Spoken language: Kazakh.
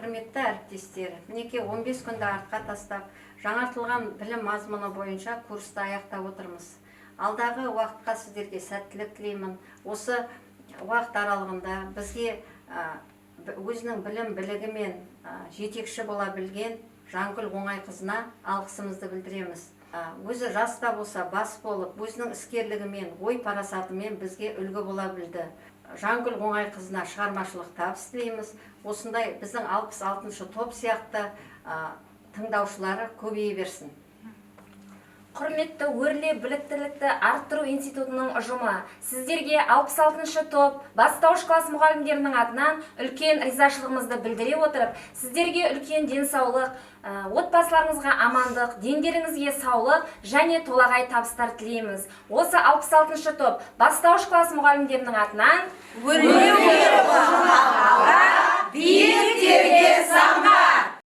Құрметті әріптестер, мінекей 15 күнді артқа тастап, жаңартылған білім мазмұны бойынша курсты аяқтап отырмыз. Алдағы уақытқа сіздерге сәттілік тілеймін. Осы уақыт аралығында бізге өзінің білім білігімен жетекші бола білген Жангүл Оңайқызына алғысымызды білдіреміз. Өзі жаста болса бас болып, өзінің іскерлігімен, ой парасатымен бізге үлгі бола білді. Жангүл Оңайқызына шығармашылық табыс тілейміз. Осындай біздің 66-шы топ сияқты тыңдаушылары көбейе берсін. Құрметті өрле біліктілікті арттыру институтының ұжымы, сіздерге 66-шы топ бастауыш класс мұғалімдерінің атынан үлкен ризашылығымызды білдіре отырып, сіздерге үлкен денсаулық, отбасыларыңызға амандық, дендеріңізге саулық және толағай табыстар тілейміз. Осы 66-шы топ бастауыш класс мұғалімдерінің атынан өрле